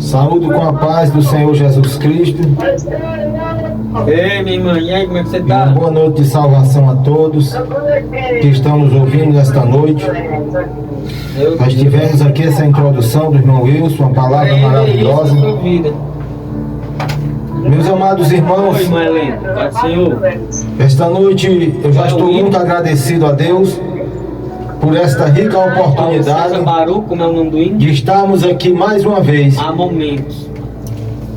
Saúdo com a paz do Senhor Jesus Cristo. Ei, minha irmã, e aí, como é que você E tá? uma boa noite de salvação a todos que estão nos ouvindo nesta noite. Nós tivemos aqui essa introdução do irmão Wilson, uma palavra maravilhosa. Meus amados irmãos, Oi, irmã Helena, Pai do Senhor. esta noite eu já estou muito agradecido a Deus por esta rica oportunidade Baruco, como é o nome do hino? de estarmos aqui mais uma vez Há momentos.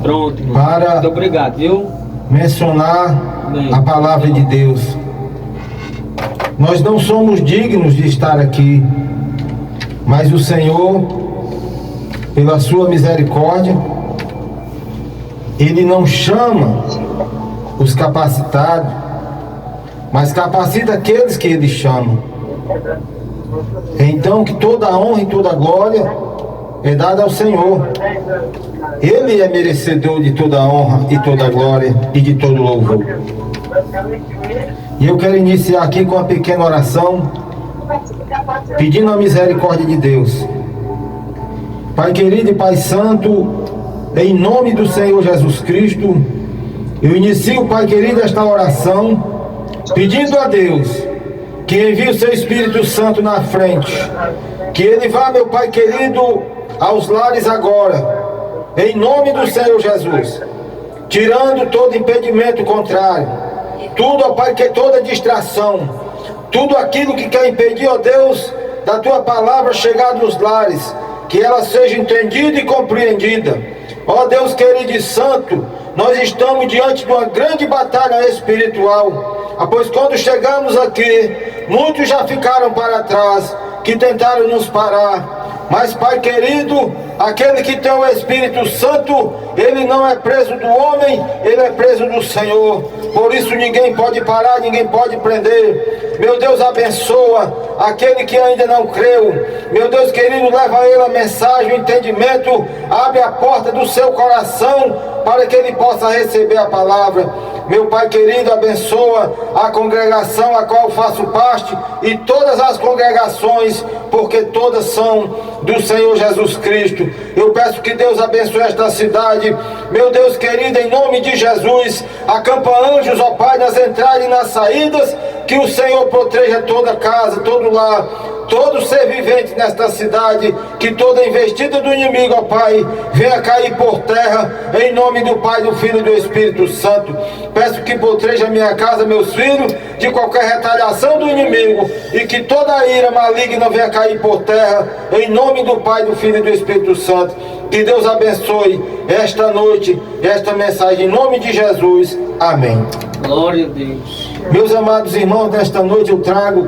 Pronto, irmão. Para- Muito obrigado, viu? mencionar Amém. a palavra de Deus. Nós não somos dignos de estar aqui, mas o Senhor, pela sua misericórdia, Ele não chama os capacitados, mas capacita aqueles que Ele chama. Então que toda a honra e toda a glória é dada ao Senhor. Ele é merecedor de toda a honra e toda a glória e de todo louvor. E eu quero iniciar aqui com uma pequena oração, pedindo a misericórdia de Deus. Pai querido e Pai santo, em nome do Senhor Jesus Cristo, eu inicio, Pai querido, esta oração, pedindo a Deus que envie o seu Espírito Santo na frente, que ele vá, meu Pai querido, aos lares agora, em nome do Senhor Jesus, tirando todo impedimento contrário, tudo, ó Pai, que toda distração, tudo aquilo que quer impedir, ó Deus, da tua palavra chegar nos lares, que ela seja entendida e compreendida. Ó Deus querido e santo, nós estamos diante de uma grande batalha espiritual. Pois quando chegamos aqui, muitos já ficaram para trás, que tentaram nos parar. Mas Pai querido, aquele que tem o Espírito Santo, ele não é preso do homem, ele é preso do Senhor. Por isso ninguém pode parar, ninguém pode prender. Meu Deus, abençoa aquele que ainda não creu. Meu Deus querido, leva a ele a mensagem, o entendimento. Abre a porta do seu coração para que ele possa receber a palavra. Meu Pai querido, abençoa a congregação a qual faço parte e todas as congregações, porque todas são do Senhor Jesus Cristo. Eu peço que Deus abençoe esta cidade. Meu Deus querido, em nome de Jesus, acampa anjos, ó Pai, nas entradas e nas saídas, que o Senhor proteja toda casa, todo lar, todo ser vivente nesta cidade, que toda investida do inimigo, ó Pai, venha cair por terra, em nome do Pai, do Filho e do Espírito Santo. Peço que proteja a minha casa, meus filhos, de qualquer retaliação do inimigo, e que toda a ira maligna venha cair por terra, em nome do Pai, do Filho e do Espírito Santo. Que Deus abençoe esta noite, esta mensagem, em nome de Jesus. Amém. Glória a Deus. Meus amados irmãos, nesta noite eu trago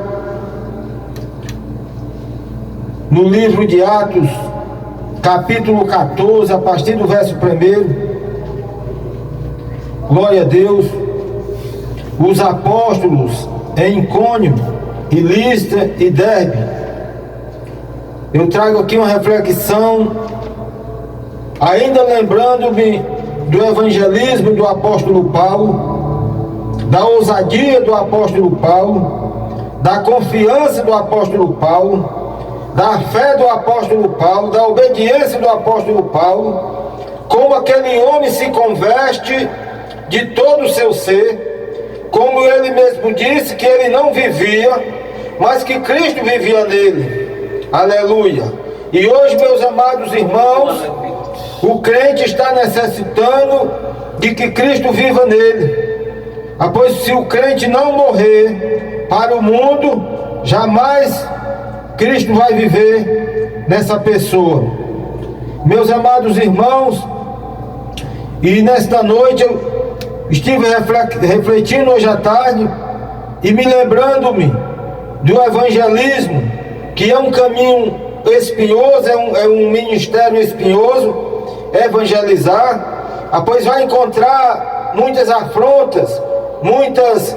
no livro de Atos, capítulo 14, a partir do verso 1. Glória a Deus. Os apóstolos em Icônio e Listra e Derbe. Eu trago aqui uma reflexão, ainda lembrando-me do evangelismo do apóstolo Paulo, da ousadia do apóstolo Paulo, da confiança do apóstolo Paulo, da fé do apóstolo Paulo, da obediência do apóstolo Paulo, como aquele homem se converte de todo o seu ser, como ele mesmo disse que ele não vivia, mas que Cristo vivia nele. Aleluia. E hoje, meus amados irmãos, o crente está necessitando de que Cristo viva nele. Pois se o crente não morrer para o mundo, jamais Cristo vai viver nessa pessoa. Meus amados irmãos, e nesta noite eu estive refletindo hoje à tarde e me lembrando-me do evangelismo, que é um caminho espinhoso, é um ministério espinhoso, evangelizar, pois vai encontrar muitas afrontas, muitas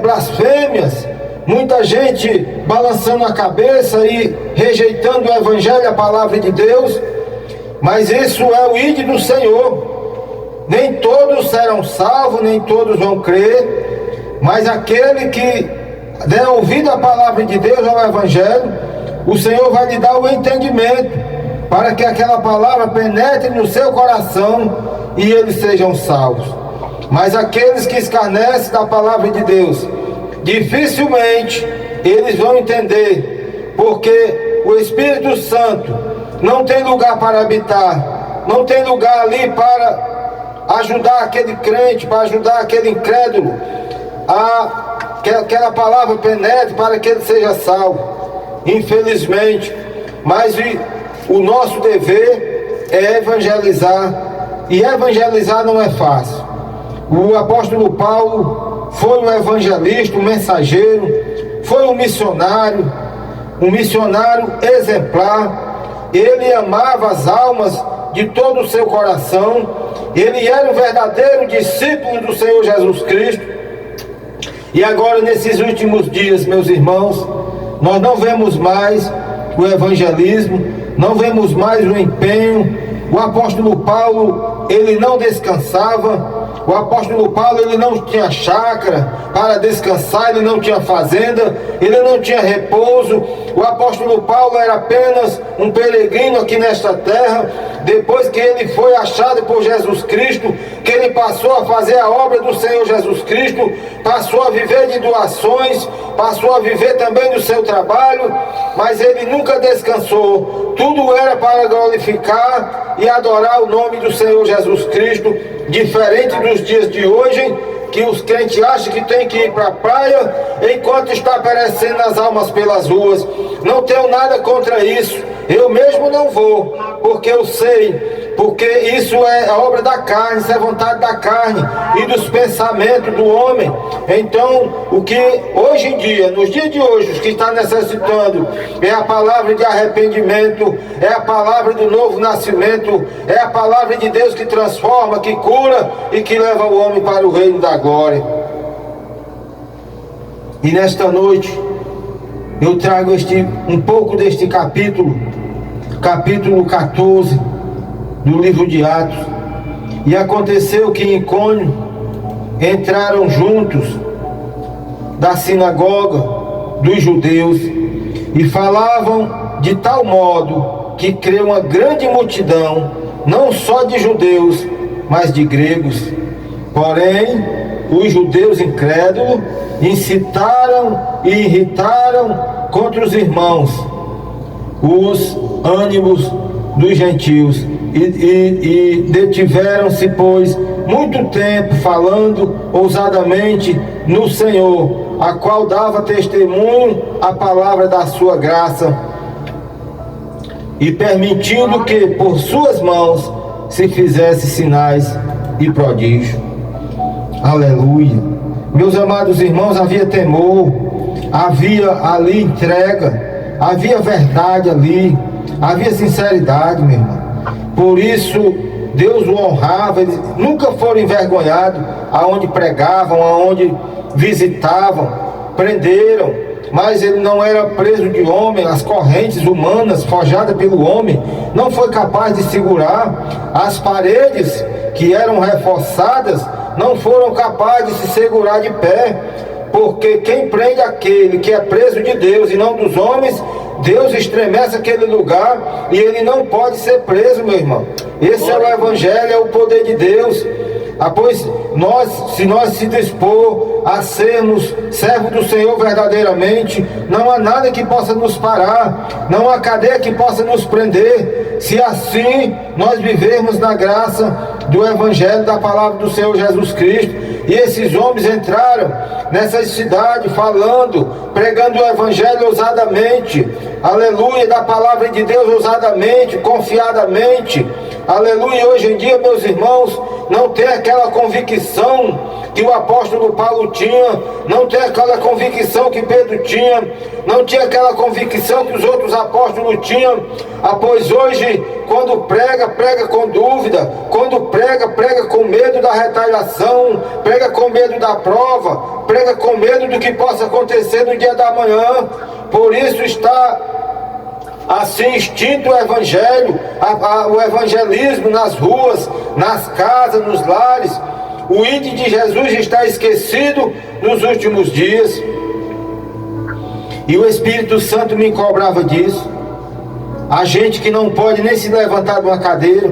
blasfêmias, muita gente balançando a cabeça e rejeitando o evangelho, a palavra de Deus. Mas isso é o ide do Senhor. Nem todos serão salvos, nem todos vão crer, mas aquele que der ouvido à palavra de Deus, ao evangelho, o Senhor vai lhe dar o entendimento. para que aquela palavra penetre no seu coração e eles sejam salvos. Mas aqueles que escarnecem da palavra de Deus, dificilmente eles vão entender, porque o Espírito Santo não tem lugar para habitar, não tem lugar ali para ajudar aquele crente, para ajudar aquele incrédulo, que aquela palavra penetre para que ele seja salvo. Infelizmente, mas o nosso dever é evangelizar, e evangelizar não é fácil. O apóstolo Paulo foi um evangelista, um mensageiro, foi um missionário exemplar. Ele amava as almas de todo o seu coração, ele era um verdadeiro discípulo do Senhor Jesus Cristo. E agora, nesses últimos dias, meus irmãos, nós não vemos mais o evangelismo, não vemos mais o empenho. O apóstolo Paulo, ele não descansava. O apóstolo Paulo, ele não tinha chácara para descansar, ele não tinha fazenda, ele não tinha repouso. O apóstolo Paulo era apenas um peregrino aqui nesta terra. Depois que ele foi achado por Jesus Cristo, que ele passou a fazer a obra do Senhor Jesus Cristo, passou a viver de doações, passou a viver também do seu trabalho, mas ele nunca descansou. Tudo era para glorificar e adorar o nome do Senhor Jesus Cristo, diferente dos dias de hoje, que os crentes acham que tem que ir para a praia enquanto está perecendo as almas pelas ruas. Não tenho nada contra isso, eu mesmo não vou, porque eu sei, porque isso é a obra da carne, isso é vontade da carne e dos pensamentos do homem. Então, o que hoje em dia, nos dias de hoje, os que estão necessitando é a palavra de arrependimento, é a palavra do novo nascimento, é a palavra de Deus que transforma, que cura e que leva o homem para o reino da glória. E nesta noite eu trago um pouco deste capítulo 14 do livro de Atos. E aconteceu que em Icônio entraram juntos da sinagoga dos judeus e falavam de tal modo que creu uma grande multidão, não só de judeus, mas de gregos. Porém, os judeus incrédulos incitaram e irritaram contra os irmãos os ânimos dos gentios e detiveram-se, pois, muito tempo falando ousadamente no Senhor, a qual dava testemunho a palavra da sua graça, e permitindo que por suas mãos se fizesse sinais e prodígios. Aleluia. Meus amados irmãos, havia temor, havia ali entrega, havia verdade ali, havia sinceridade, meu irmão. Por isso Deus o honrava. Eles nunca foram envergonhados aonde pregavam, aonde visitavam. Prenderam, mas ele não era preso de homem. As correntes humanas forjadas pelo homem não foi capaz de segurar. As paredes que eram reforçadas não foram capazes de se segurar de pé, porque quem prende aquele que é preso de Deus e não dos homens, Deus estremece aquele lugar e ele não pode ser preso, meu irmão. Esse é o Evangelho, é o poder de Deus. Pois se nós se dispor a sermos servos do Senhor verdadeiramente, não há nada que possa nos parar, não há cadeia que possa nos prender, se assim nós vivermos na graça do Evangelho, da palavra do Senhor Jesus Cristo. E esses homens entraram nessa cidade falando, pregando o Evangelho ousadamente, aleluia, da palavra de Deus ousadamente, confiadamente, aleluia. Hoje em dia, meus irmãos, não tem aquela convicção que o apóstolo Paulo tinha, não tem aquela convicção que Pedro tinha, não tinha aquela convicção que os outros apóstolos tinham. Pois hoje, quando prega, prega com dúvida, quando prega, prega com medo da retaliação, prega com medo da prova, prega com medo do que possa acontecer no dia da manhã. Por isso está assim extinto o Evangelho, o evangelismo nas ruas, nas casas, nos lares. O ID de Jesus está esquecido nos últimos dias. E o Espírito Santo me cobrava disso. a gente que não pode nem se levantar de uma cadeira,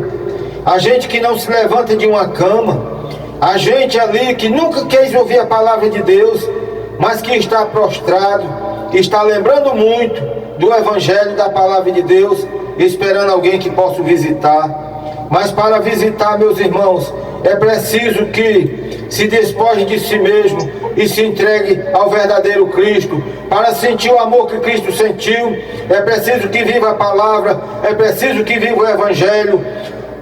a gente que não se levanta de uma cama, a gente ali que nunca quis ouvir a palavra de Deus, mas que está prostrado, está lembrando muito do Evangelho, da palavra de Deus, esperando alguém que possa visitar. Mas para visitar, meus irmãos, é preciso que se despoje de si mesmo e se entregue ao verdadeiro Cristo. Para sentir o amor que Cristo sentiu, é preciso que viva a palavra, é preciso que viva o Evangelho.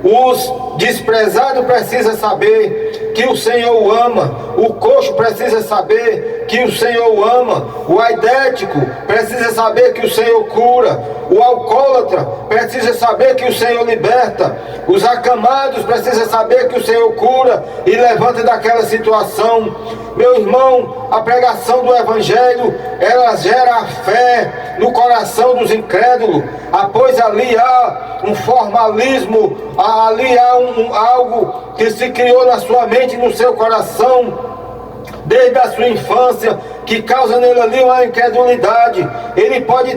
Os desprezados precisam saber que o Senhor o ama, o coxo precisa saber que o Senhor o ama, o aidético precisa saber que o Senhor cura, o alcoólatra precisa saber que o Senhor liberta, os acamados precisam saber que o Senhor cura e levanta daquela situação. Meu irmão, a pregação do Evangelho, ela gera a fé no coração dos incrédulos, pois ali há um formalismo, ali há algo que se criou na sua mente e no seu coração, desde a sua infância, que causa nele ali uma incredulidade. Ele pode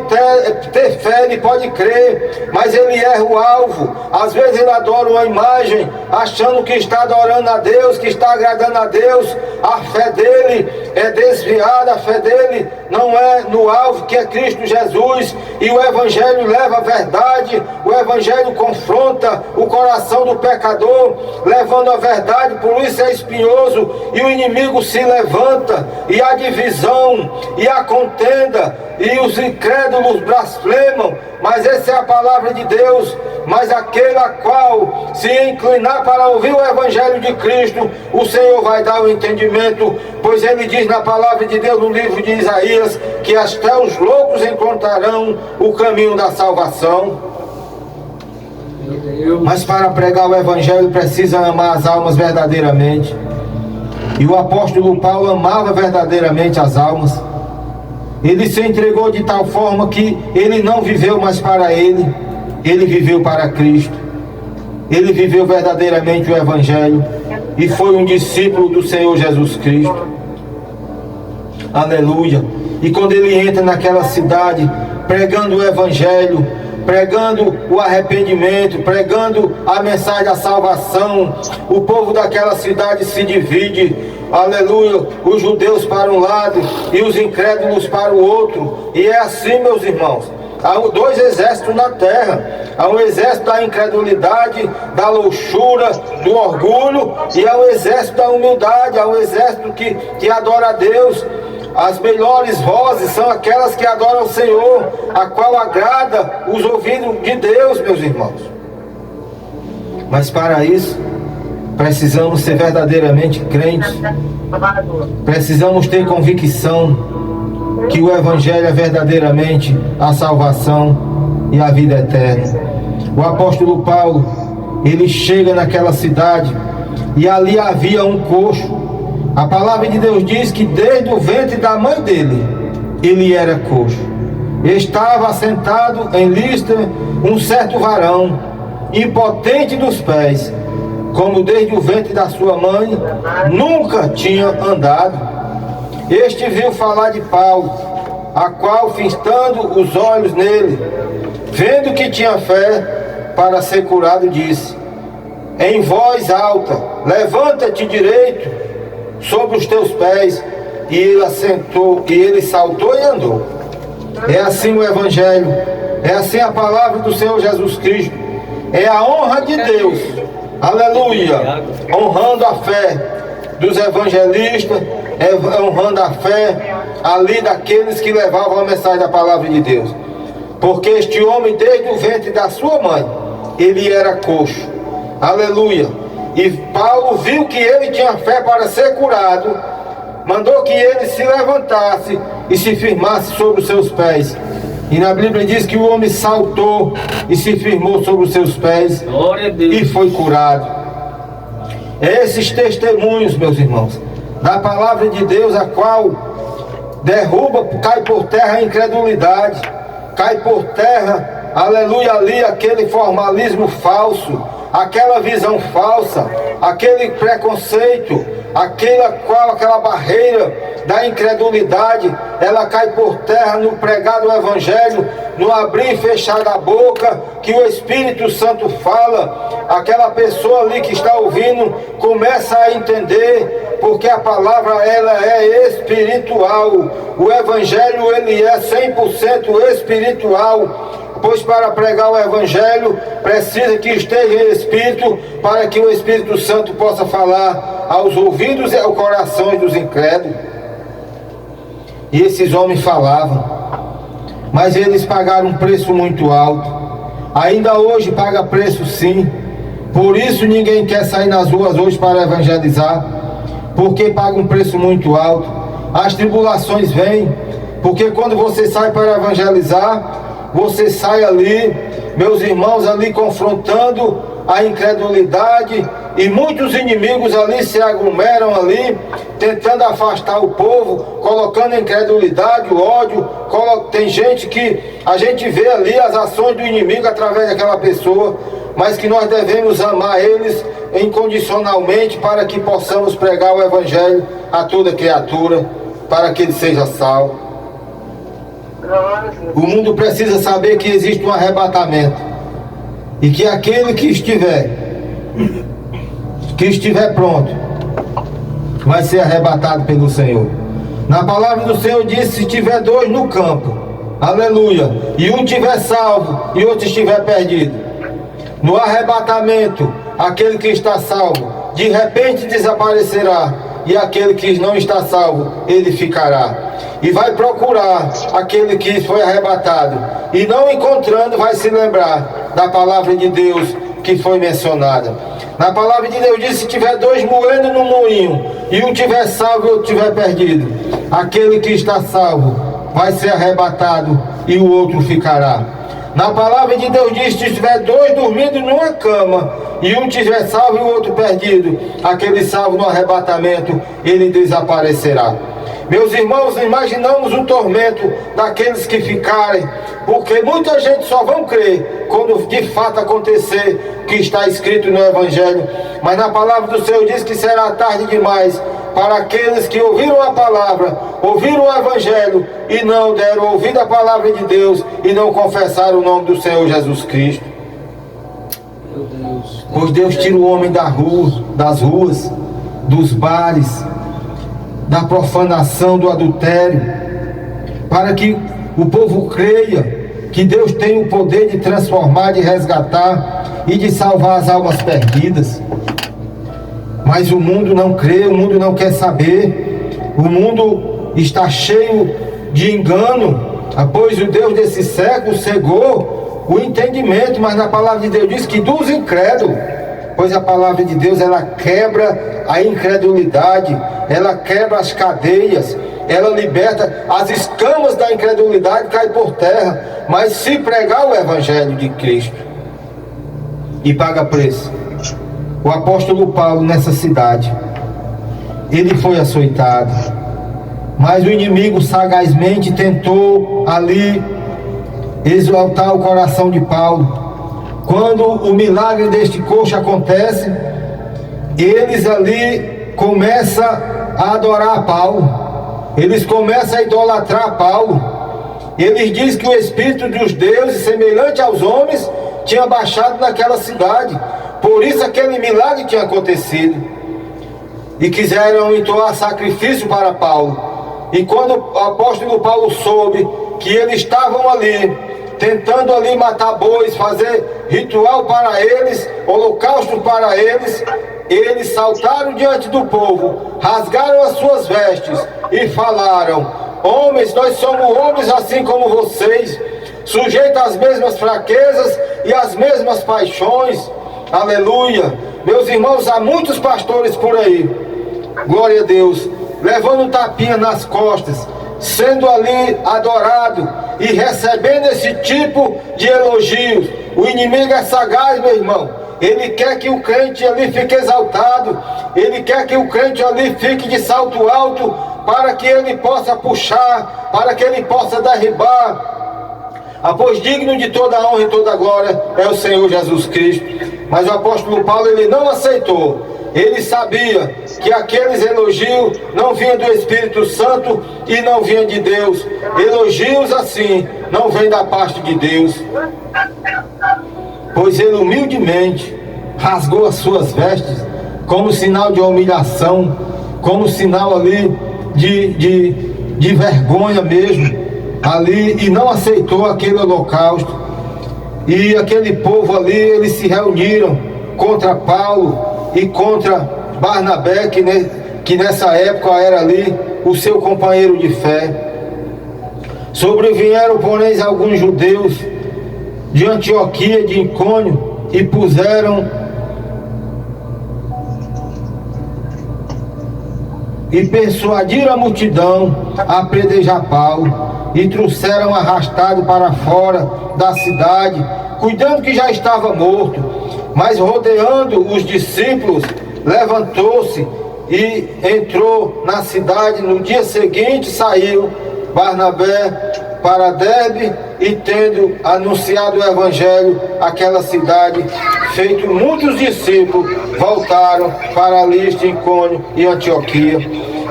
ter fé, ele pode crer, mas ele erra o alvo. Às vezes ele adora uma imagem, achando que está adorando a Deus, que está agradando a Deus. A fé dele é desviada, a fé dele não é no alvo, que é Cristo Jesus. E o Evangelho leva a verdade, o Evangelho confronta o coração do pecador, levando a verdade. Por isso é espinhoso, e o inimigo se levanta, e a divisão, e a contenda, e os incrédulos blasfemam. Mas essa é a palavra de Deus. Mas aquele a qual se inclinar para ouvir o Evangelho de Cristo, o Senhor vai dar o entendimento, pois ele diz na palavra de Deus, no livro de Isaías, que até os loucos encontrarão o caminho da salvação. Mas para pregar o Evangelho precisa amar as almas verdadeiramente. E o apóstolo Paulo amava verdadeiramente as almas. Ele se entregou de tal forma que ele não viveu mais para ele, ele viveu para Cristo. Ele viveu verdadeiramente o Evangelho e foi um discípulo do Senhor Jesus Cristo. Aleluia. E quando ele entra naquela cidade, pregando o Evangelho, pregando o arrependimento, pregando a mensagem da salvação, o povo daquela cidade se divide, aleluia, os judeus para um lado e os incrédulos para o outro. E é assim, meus irmãos, há dois exércitos na terra. Há um exército da incredulidade, da loucura, do orgulho, e há um exército da humildade, há um exército que adora a Deus. As melhores vozes são aquelas que adoram o Senhor, a qual agrada os ouvidos de Deus, meus irmãos. Mas para isso, precisamos ser verdadeiramente crentes. Precisamos ter convicção que o Evangelho é verdadeiramente a salvação e a vida eterna. O apóstolo Paulo, ele chega naquela cidade e ali havia um coxo. A palavra de Deus diz que desde o ventre da mãe dele, ele era coxo. Estava assentado em Listra um certo varão, impotente dos pés, como desde o ventre da sua mãe, nunca tinha andado. Este viu falar de Paulo, a qual, fitando os olhos nele, vendo que tinha fé para ser curado, disse em voz alta: levanta-te direito sobre os teus pés. E ele assentou, e ele saltou e andou. É assim o Evangelho, é assim a palavra do Senhor Jesus Cristo. É a honra de Deus, aleluia, honrando a fé dos evangelistas, honrando a fé ali daqueles que levavam a mensagem da palavra de Deus. Porque este homem, desde o ventre da sua mãe, ele era coxo, aleluia. E Paulo viu que ele tinha fé para ser curado, mandou que ele se levantasse e se firmasse sobre os seus pés. E na Bíblia diz que o homem saltou e se firmou sobre os seus pés e foi curado. Esses testemunhos, meus irmãos, da palavra de Deus, a qual derruba, cai por terra a incredulidade, cai por terra, aleluia, ali aquele formalismo falso, aquela visão falsa, aquele preconceito, aquela barreira da incredulidade, ela cai por terra no pregar do Evangelho, no abrir e fechar da boca, que o Espírito Santo fala. Aquela pessoa ali que está ouvindo começa a entender, porque a palavra ela é espiritual. O Evangelho ele é 100% espiritual. Pois para pregar o Evangelho precisa que esteja em Espírito, para que o Espírito Santo possa falar aos ouvidos e aos corações dos incrédulos. E esses homens falavam, mas eles pagaram um preço muito alto. Ainda hoje paga preço sim. Por isso ninguém quer sair nas ruas hoje para evangelizar, porque paga um preço muito alto. As tribulações vêm, porque quando você sai para evangelizar, você sai ali, meus irmãos, ali confrontando a incredulidade, e muitos inimigos ali se aglomeram ali, tentando afastar o povo, colocando a incredulidade, o ódio. Tem gente que a gente vê ali as ações do inimigo através daquela pessoa, mas que nós devemos amar eles incondicionalmente, para que possamos pregar o Evangelho a toda criatura, para que ele seja salvo. O mundo precisa saber que existe um arrebatamento, e que aquele que estiver pronto vai ser arrebatado pelo Senhor. Na palavra do Senhor diz: se tiver dois no campo, aleluia, e um tiver salvo e outro estiver perdido, no arrebatamento, aquele que está salvo de repente desaparecerá, e aquele que não está salvo, ele ficará. E vai procurar aquele que foi arrebatado, e não encontrando, vai se lembrar da palavra de Deus que foi mencionada. Na palavra de Deus diz: se tiver dois moendo no moinho, e um tiver salvo e outro tiver perdido, aquele que está salvo vai ser arrebatado e o outro ficará. Na palavra de Deus diz: se tiver dois dormindo numa cama, e um tiver salvo e o outro perdido, aquele salvo no arrebatamento, ele desaparecerá. Meus irmãos, imaginamos o tormento daqueles que ficarem, porque muita gente só vão crer quando de fato acontecer o que está escrito no Evangelho. Mas na palavra do Senhor diz que será tarde demais para aqueles que ouviram a palavra, ouviram o Evangelho e não deram ouvido à palavra de Deus, e não confessaram o nome do Senhor Jesus Cristo. Meu Deus. Pois Deus tira o homem das ruas, dos bares, da profanação, do adultério, para que o povo creia que Deus tem o poder de transformar, de resgatar e de salvar as almas perdidas. Mas o mundo não crê, o mundo não quer saber, o mundo está cheio de engano, pois o Deus desse século cegou o entendimento. Mas na palavra de Deus diz que dos incrédulos, pois a palavra de Deus ela quebra a incredulidade, ela quebra as cadeias, ela liberta as escamas da incredulidade, cai por terra. Mas se pregar o Evangelho de Cristo, e paga preço. O apóstolo Paulo nessa cidade, ele foi açoitado, mas o inimigo sagazmente tentou ali exaltar o coração de Paulo. Quando o milagre deste coxo acontece, eles ali começam a adorar Paulo, eles começam a idolatrar Paulo. Eles dizem que o Espírito dos deuses, semelhante aos homens, tinha baixado naquela cidade, por isso aquele milagre tinha acontecido. E quiseram entoar sacrifício para Paulo. E quando o apóstolo Paulo soube que eles estavam ali, tentando ali matar bois, fazer ritual para eles, holocausto para eles, eles saltaram diante do povo, rasgaram as suas vestes e falaram: homens, nós somos homens assim como vocês, sujeitos às mesmas fraquezas e às mesmas paixões. Aleluia. Meus irmãos, há muitos pastores por aí, glória a Deus, levando um tapinha nas costas, sendo ali adorado e recebendo esse tipo de elogios. O inimigo é sagaz, meu irmão. Ele quer que o crente ali fique exaltado, ele quer que o crente ali fique de salto alto, para que ele possa puxar, para que ele possa derribar. Pois digno de toda a honra e toda a glória é o Senhor Jesus Cristo. Mas o apóstolo Paulo, ele não aceitou. Ele sabia que aqueles elogios não vinham do Espírito Santo e não vinham de Deus. Elogios assim não vêm da parte de Deus. Pois ele humildemente rasgou as suas vestes como sinal de humilhação, como sinal ali de vergonha mesmo, ali, e não aceitou aquele holocausto. E aquele povo ali, eles se reuniram contra Paulo e contra Barnabé, que nessa época era ali o seu companheiro de fé. Sobrevieram, porém, alguns judeus de Antioquia, de Icônio, e persuadiram a multidão a apedrejar Paulo, e trouxeram arrastado para fora da cidade, cuidando que já estava morto. Mas rodeando os discípulos, levantou-se e entrou na cidade. No dia seguinte saiu Barnabé para Derbe, e tendo anunciado o evangelho àquela cidade, feito muitos discípulos, voltaram para Listra, Icônio e Antioquia.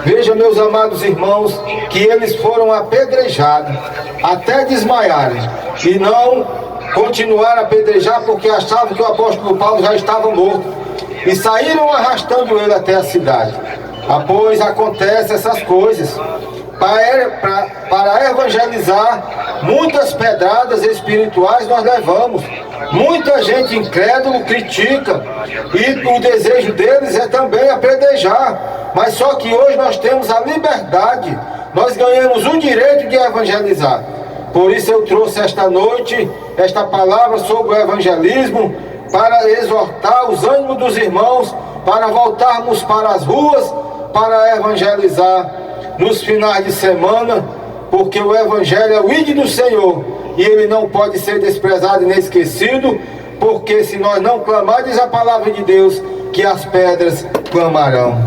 Veja, meus amados irmãos, que eles foram apedrejados até desmaiarem, e não continuaram a apedrejar porque achavam que o apóstolo Paulo já estava morto, e saíram arrastando ele até a cidade. Após acontecem essas coisas, para evangelizar, muitas pedradas espirituais nós levamos. Muita gente incrédula critica, e o desejo deles é também apedrejar. Mas só que hoje nós temos a liberdade, nós ganhamos o direito de evangelizar. Por isso eu trouxe esta noite esta palavra sobre o evangelismo, para exortar os ânimos dos irmãos, para voltarmos para as ruas, para evangelizar nos finais de semana, porque o evangelho é o ID do Senhor, e ele não pode ser desprezado e nem esquecido, porque se nós não clamarmos a palavra de Deus, que as pedras clamarão.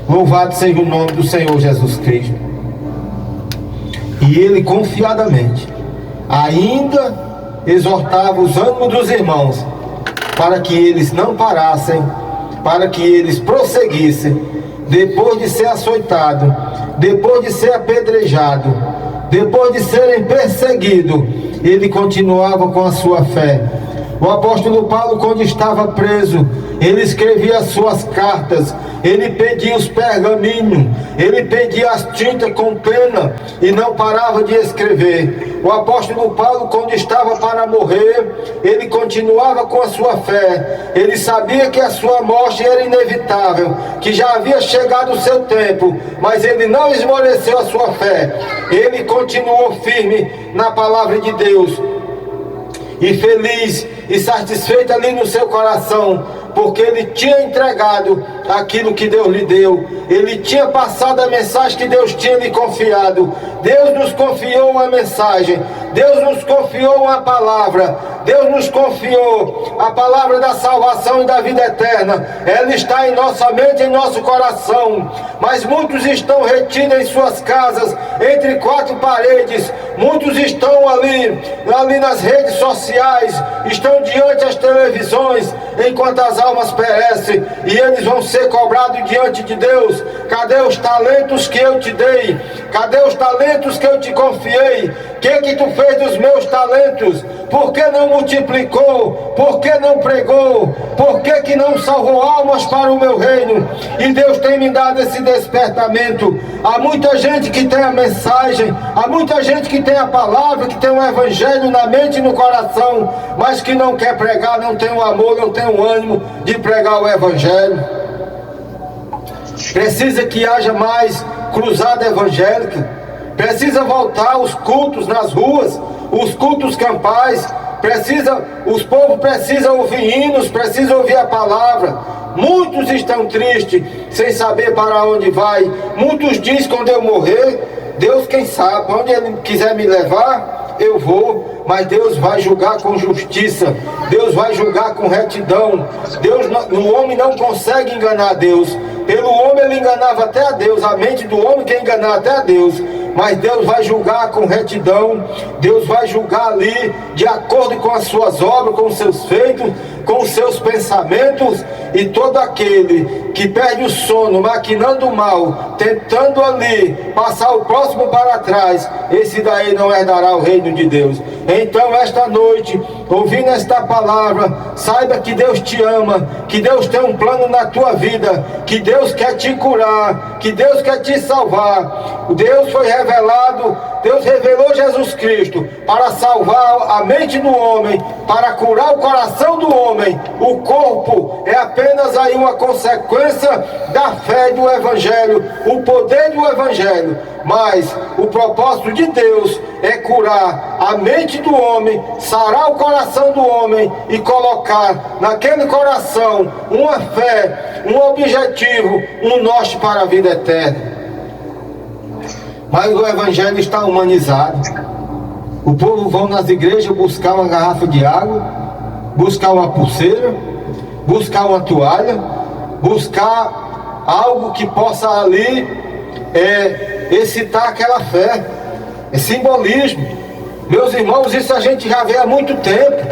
Louvado seja o nome do Senhor Jesus Cristo. E ele confiadamente ainda exortava os ânimos dos irmãos, para que eles não parassem, para que eles prosseguissem. Depois de ser açoitado, depois de ser apedrejado, depois de serem perseguidos, ele continuava com a sua fé. O apóstolo Paulo, quando estava preso, ele escrevia as suas cartas, ele pedia os pergaminhos, ele pedia as tintas com pena e não parava de escrever. O apóstolo Paulo, quando estava para morrer, ele continuava com a sua fé. Ele sabia que a sua morte era inevitável, que já havia chegado o seu tempo, mas ele não esmoreceu a sua fé. Ele continuou firme na palavra de Deus, e feliz e satisfeito ali no seu coração, porque ele tinha entregado aquilo que Deus lhe deu, ele tinha passado a mensagem que Deus tinha lhe confiado. Deus nos confiou uma mensagem, Deus nos confiou uma palavra, Deus nos confiou a palavra da salvação e da vida eterna. Ela está em nossa mente, em nosso coração, mas muitos estão retidos em suas casas, entre quatro paredes. Muitos estão ali nas redes sociais, estão diante das televisões, enquanto as almas perecem, e eles vão ser cobrados diante de Deus. Cadê os talentos que eu te dei? Cadê os talentos que eu te confiei? O que tu fez dos meus talentos? Por que não multiplicou? Por que não pregou? Por que não salvou almas para o meu reino? E Deus tem me dado esse despertamento. Há muita gente que tem a mensagem, há muita gente que tem a palavra, que tem o evangelho na mente e no coração, mas que não quer pregar, não tem o amor, não tem o ânimo de pregar o evangelho. Precisa que haja mais cruzada evangélica. Precisa voltar os cultos nas ruas, os cultos campais. Os povos precisam ouvir hinos, precisam ouvir a palavra. Muitos estão tristes, sem saber para onde vai. Muitos dizem: quando eu morrer, Deus quem sabe, onde Ele quiser me levar, eu vou. Mas Deus vai julgar com justiça, Deus vai julgar com retidão. O homem não consegue enganar Deus. Pelo homem ele enganava até a Deus, a mente do homem quer enganar até a Deus. mas Deus vai julgar com retidão, Deus vai julgar ali de acordo com as suas obras, com os seus feitos, com os seus pensamentos. E todo aquele que perde o sono, maquinando o mal, tentando ali passar o próximo para trás, esse daí não herdará o reino de Deus. Então esta noite, ouvindo esta palavra, saiba que Deus te ama, que Deus tem um plano na tua vida, que Deus quer te curar, que Deus quer te salvar. Deus foi revelado, Deus revelou Jesus Cristo para salvar a mente do homem, para curar o coração do homem. O corpo é apenas aí uma consequência da fé do Evangelho, o poder do Evangelho. Mas o propósito de Deus é curar a mente do homem, sarar o coração do homem e colocar naquele coração uma fé, um objetivo, um norte para a vida eterna. Mas o Evangelho está humanizado. O povo vão nas igrejas buscar uma garrafa de água, buscar uma pulseira, buscar uma toalha, buscar algo que possa ali excitar aquela fé. É simbolismo. Meus irmãos, isso a gente já vê há muito tempo.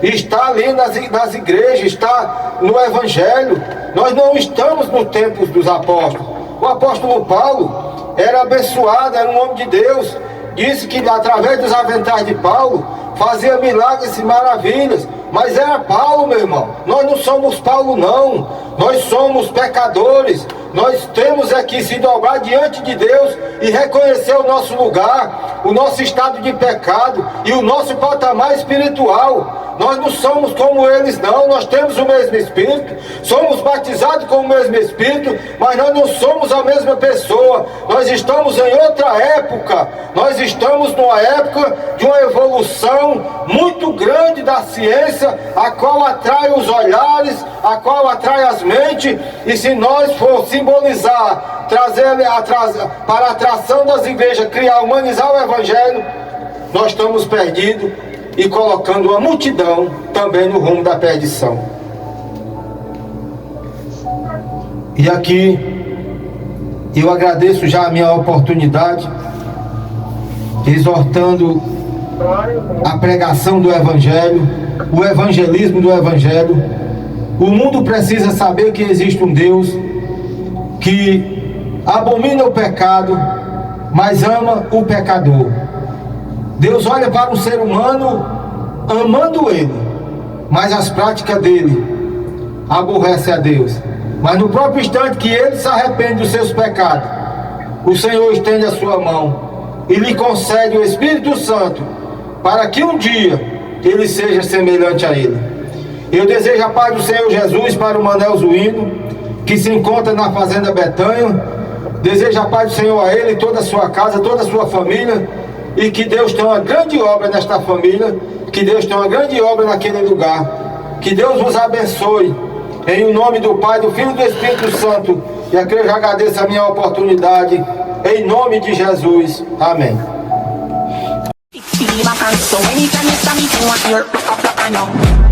Está ali nas igrejas, está no Evangelho. Nós não estamos no tempo dos apóstolos. O apóstolo Paulo era abençoado, era um homem de Deus. Disse que através dos aventais de Paulo fazia milagres e maravilhas. Mas era Paulo, meu irmão. Nós não somos Paulo, não. Nós somos pecadores. Nós temos que se dobrar diante de Deus e reconhecer o nosso lugar, o nosso estado de pecado e o nosso patamar espiritual. Nós não somos como eles, não. Nós temos o mesmo Espírito, somos batizados com o mesmo Espírito, mas nós não somos a mesma pessoa. Nós estamos em outra época. Nós estamos numa época de uma evolução muito grande da ciência, a qual atrai os olhares, a qual atrai as mentes. E se nós for simbolizar, trazer para a atração das igrejas, criar, humanizar o Evangelho, nós estamos perdidos e colocando uma multidão também no rumo da perdição. E aqui eu agradeço já a minha oportunidade, exortando a pregação do Evangelho, o evangelismo do Evangelho. O mundo precisa saber que existe um Deus que abomina o pecado, mas ama o pecador. Deus olha para o ser humano amando ele, mas as práticas dele aborrecem a Deus. Mas no próprio instante que ele se arrepende dos seus pecados, o Senhor estende a sua mão e lhe concede o Espírito Santo para que um dia ele seja semelhante a ele. Eu desejo a paz do Senhor Jesus para o Manel Zuíno, que se encontra na fazenda Betânia. Desejo a paz do Senhor a ele, toda a sua casa, toda a sua família, e que Deus tenha uma grande obra nesta família, que Deus tenha uma grande obra naquele lugar. Que Deus vos abençoe, em nome do Pai, do Filho e do Espírito Santo. E aqui eu já agradeço a minha oportunidade, em nome de Jesus. Amém. So anytime you stand me, you want your